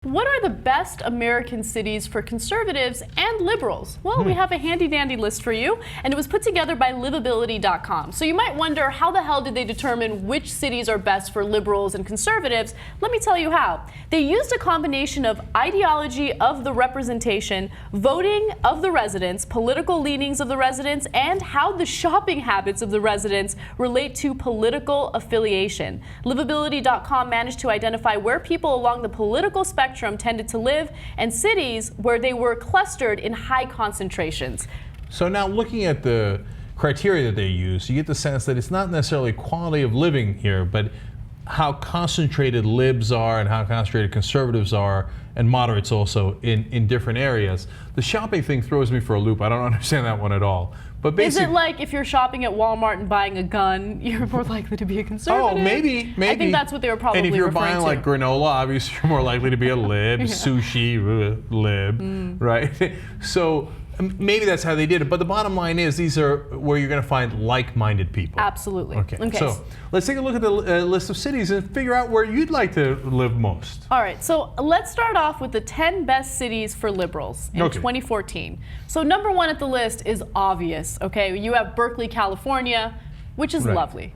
What are the best American cities for conservatives and liberals? Well, we have a handy-dandy list for you, and it was put together by livability.com. So you might wonder, how the hell did they determine which cities are best for liberals and conservatives? Let me tell you how. They used a combination of ideology of the representation, voting of the residents, political leanings of the residents, and how the shopping habits of the residents relate to political affiliation. Livability.com managed to identify where people along the political spectrum tended to live and cities where they were clustered in high concentrations. So now looking at the criteria that they use, you get the sense that it's not necessarily quality of living here, but how concentrated libs are and how concentrated conservatives are, and moderates also in different areas. The shopping thing throws me for a loop. I don't understand that one at all. But is it like if you're shopping at Walmart and buying a gun, you're more likely to be a conservative? Oh, maybe. I think that's what they were probably referring to. And if you're buying like granola, obviously you're more likely to be a lib. Sushi, lib, right? So maybe that's how they did it. But the bottom line is these are where you're going to find like-minded people. Absolutely. Okay. So let's take a look at the list of cities and figure out where you'd like to live most. All right. So let's start off with the 10 best cities for liberals in 2014. So number one at the list is obvious. Okay. You have Berkeley, California, which is lovely.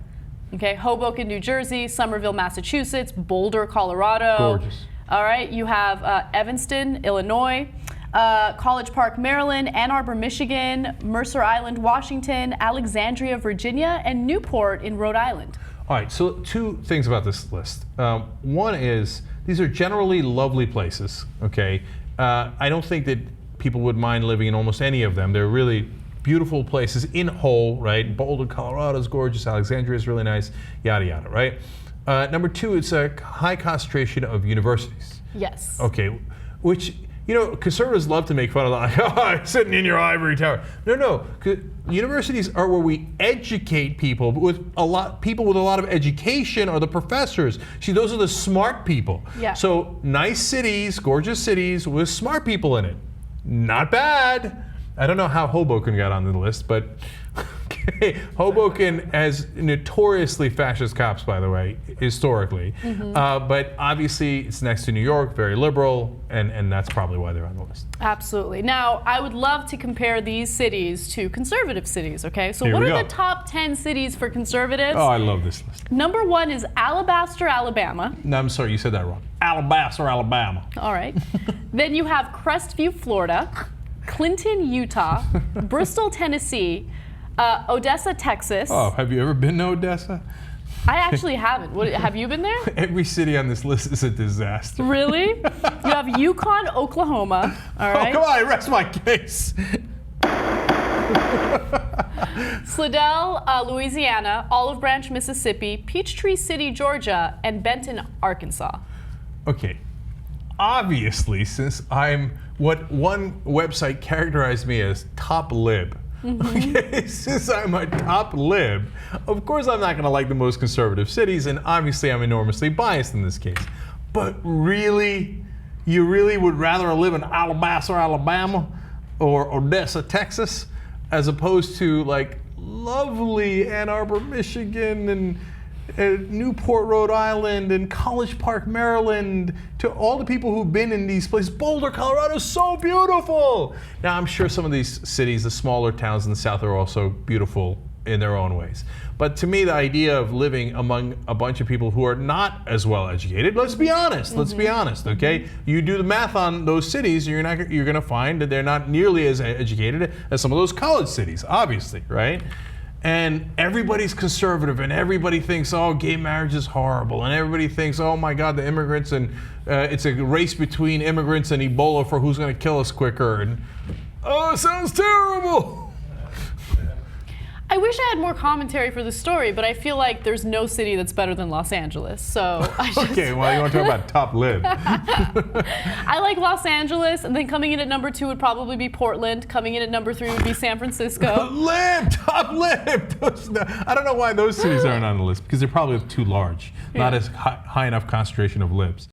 Okay. Hoboken, New Jersey, Somerville, Massachusetts, Boulder, Colorado. Gorgeous. All right. You have Evanston, Illinois. College Park, Maryland, Ann Arbor, Michigan, Mercer Island, Washington, Alexandria, Virginia, and Newport in Rhode Island. All right, so two things about this list. One is these are generally lovely places, okay? I don't think that people would mind living in almost any of them. They're really beautiful places in whole, right? Boulder, Colorado is gorgeous, Alexandria is really nice, yada, yada, right? Number two, it's a high concentration of universities. Yes. Okay, which, you know, conservatives love to make fun of that, like, oh, sitting in your ivory tower. No, universities are where we educate people, but people with a lot of education are the professors. See, those are the smart people. Yeah. So nice cities, gorgeous cities with smart people in it. Not bad. I don't know how Hoboken got on the list, but okay. Hoboken has notoriously fascist cops, by the way, historically. But obviously it's next to New York, very liberal, and that's probably why they're on the list. Absolutely. Now, I would love to compare these cities to conservative cities, okay? So what are the top 10 cities for conservatives? Oh, I love this list. Number one is Alabaster, Alabama. No, I'm sorry, you said that wrong. Alabaster, Alabama. All right. Then you have Crestview, Florida. Clinton, Utah, Bristol, Tennessee, Odessa, Texas. Oh, have you ever been to Odessa? I actually haven't. Have you been there? Every city on this list is a disaster. Really? You have Yukon, Oklahoma. All right. Oh, come on, rest my case. Slidell, Louisiana, Olive Branch, Mississippi, Peachtree City, Georgia, and Benton, Arkansas. Okay. Obviously, since I'm what one website characterized me as top lib, okay, since I'm a top lib, of course I'm not going to like the most conservative cities, and obviously I'm enormously biased in this case. But really, you really would rather live in Alabaster, Alabama, or Odessa, Texas, as opposed to like lovely Ann Arbor, Michigan, and Newport, Rhode Island, and College Park, Maryland, to all the people who've been in these places. Boulder, Colorado is so beautiful. Now, I'm sure some of these cities, the smaller towns in the South, are also beautiful in their own ways. But to me, the idea of living among a bunch of people who are not as well educated, let's be honest, okay? You do the math on those cities, you're gonna find that they're not nearly as educated as some of those college cities, obviously, right? And everybody's conservative, and everybody thinks, oh, gay marriage is horrible, and everybody thinks, oh my God, the immigrants, and it's a race between immigrants and Ebola for who's going to kill us quicker, and oh, it sounds terrible. I wish I had more commentary for the story, but I feel like there's no city that's better than Los Angeles. So I just okay, well, you want to talk about top lib? I like Los Angeles, and then coming in at number 2 would probably be Portland. Coming in at number 3 would be San Francisco. Lib, top lib. I don't know why those cities aren't on the list, because they're probably too large, not as high enough concentration of libs.